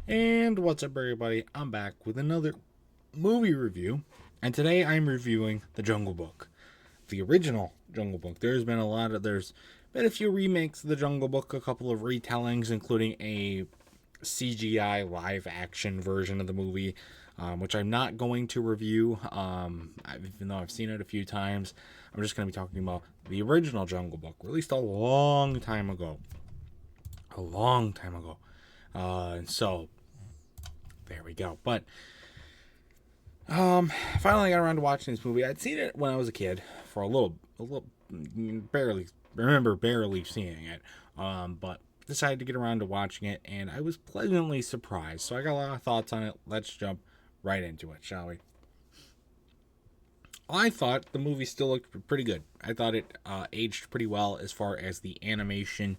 And what's up, everybody? I'm back with another movie review, and today I'm reviewing The Jungle Book, the original Jungle Book. There's been a few remakes of The Jungle Book, a couple of retellings, including a CGI live action version of the movie, which I'm not going to review, even though I've seen it a few times. I'm just going to be talking about the original Jungle Book, released a long time ago. A long time ago. And so there we go. But finally got around to watching this movie. I'd seen it when I was a kid for a little, barely seeing it. But decided to get around to watching it, and I was pleasantly surprised. So I got a lot of thoughts on it. Let's jump right into it, shall we? I thought the movie still looked pretty good. I thought it aged pretty well as far as the animation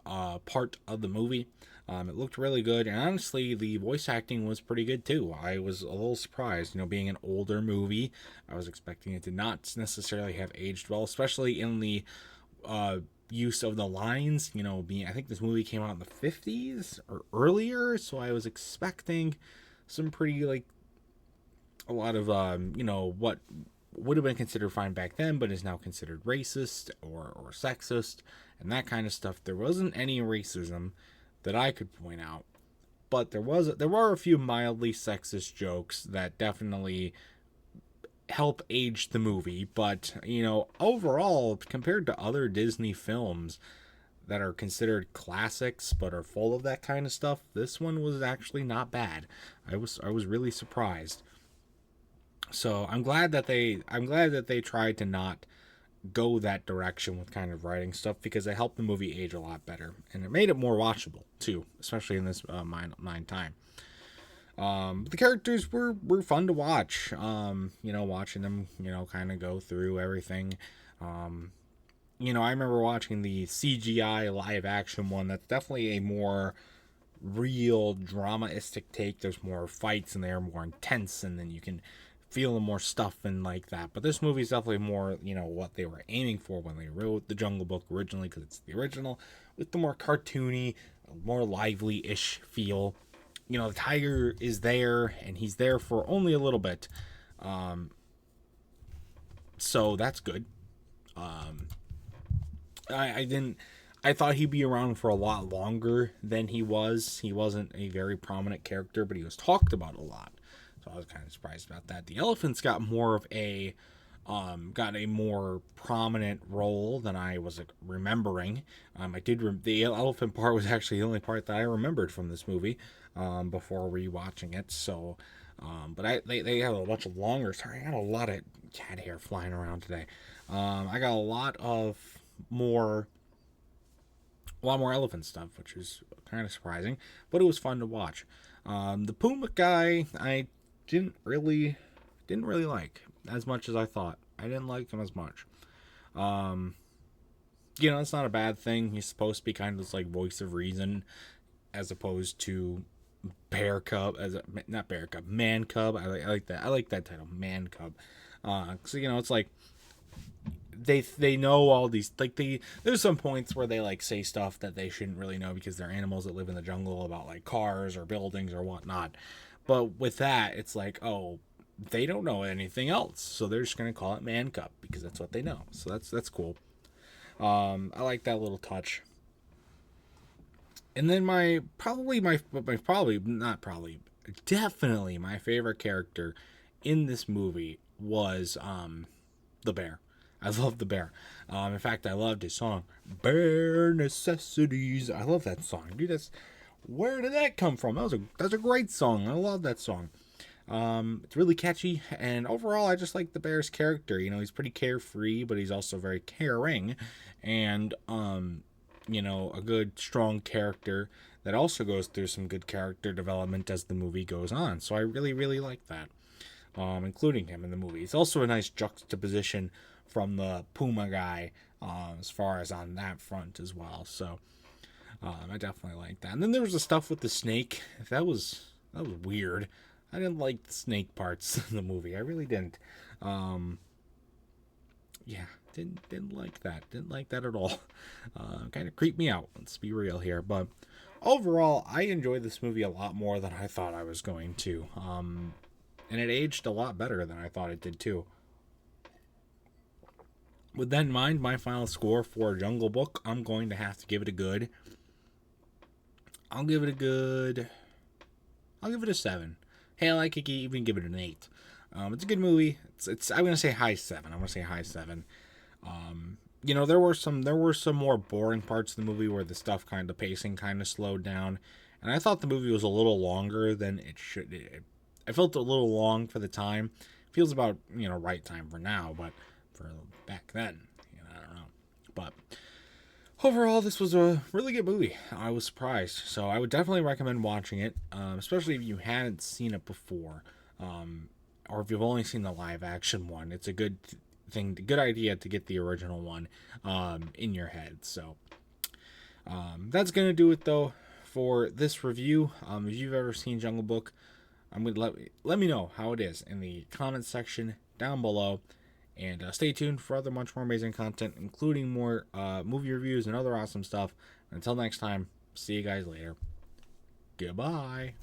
part of the movie. It looked really good, and honestly, the voice acting was pretty good too. I was a little surprised, being an older movie. I was expecting it to not necessarily have aged well, especially in the use of the lines. I think this movie came out in the 50s or earlier, so I was expecting some pretty a lot of what would have been considered fine back then, but is now considered racist or sexist and that kind of stuff. There wasn't any racism that I could point out, but there were a few mildly sexist jokes that definitely help age the movie. But overall, compared to other Disney films that are considered classics but are full of that kind of stuff, this one was actually not bad. I was really surprised. So I'm glad that they tried to not go that direction with kind of writing stuff, because it helped the movie age a lot better, and it made it more watchable too, especially in this mine time. The characters were fun to watch. Watching them, kind of go through everything. I remember watching the CGI live action one. That's definitely a more real dramaistic take. There's more fights and they're more intense, and then you can feel more stuff and like that. But this movie is definitely more, what they were aiming for when they wrote The Jungle Book originally, because it's the original with the more cartoony, more lively-ish feel. The tiger is there, and he's there for only a little bit, so that's good. I didn't. I thought he'd be around for a lot longer than he was. He wasn't a very prominent character, but he was talked about a lot. So I was kind of surprised about that. The elephants got a more prominent role than I was remembering. The elephant part was actually the only part that I remembered from this movie before rewatching it. So, they have a much longer. Sorry, I got a lot of cat hair flying around today. I got a lot more elephant stuff, which is kind of surprising, but it was fun to watch. The Puma guy, I didn't really like as much as I thought. I didn't like him as much. Um, it's not a bad thing. He's supposed to be kind of this voice of reason, as opposed to bear cub, not bear cub, man cub. I like that. I like that title, man cub. So it's like they know all these, there's some points where they say stuff that they shouldn't really know because they're animals that live in the jungle, about cars or buildings or whatnot. But with that, it's oh, they don't know anything else, so they're just gonna call it man cub because that's what they know. So that's cool. I like that little touch. And then definitely my favorite character in this movie was the bear. I love the bear. In fact, I loved his song, "Bare Necessities." I love that song, dude. Where did that come from? That's a great song. I love that song. It's really catchy, and overall, I just like the bear's character. He's pretty carefree, but he's also very caring, and a good, strong character that also goes through some good character development as the movie goes on. So I really, really like that, including him in the movie. It's also a nice juxtaposition from the Puma guy, as far as on that front as well. So I definitely like that. And then there was the stuff with the snake. That was weird. I didn't like the snake parts in the movie. I really didn't. Yeah, didn't like that. Didn't like that at all. Kind of creeped me out. Let's be real here. But overall, I enjoyed this movie a lot more than I thought I was going to. And it aged a lot better than I thought it did too. With that in mind, my final score for Jungle Book, I'm going to have to give it a good. I'll give it a 7. Hell, I could even give it an 8. It's a good movie. It's I'm gonna say high 7. I'm gonna say high 7. There were some more boring parts of the movie where the pacing kind of slowed down, and I thought the movie was a little longer than it should. I felt a little long for the time. It feels about right time for now, but for back then, I don't know. But overall, this was a really good movie. I was surprised, so I would definitely recommend watching it, especially if you hadn't seen it before, or if you've only seen the live action one. It's a good good idea to get the original one in your head. So that's gonna do it though for this review. If you've ever seen Jungle Book, I'm gonna let me know how it is in the comments section down below. And stay tuned for other much more amazing content, including more movie reviews and other awesome stuff. Until next time, see you guys later. Goodbye.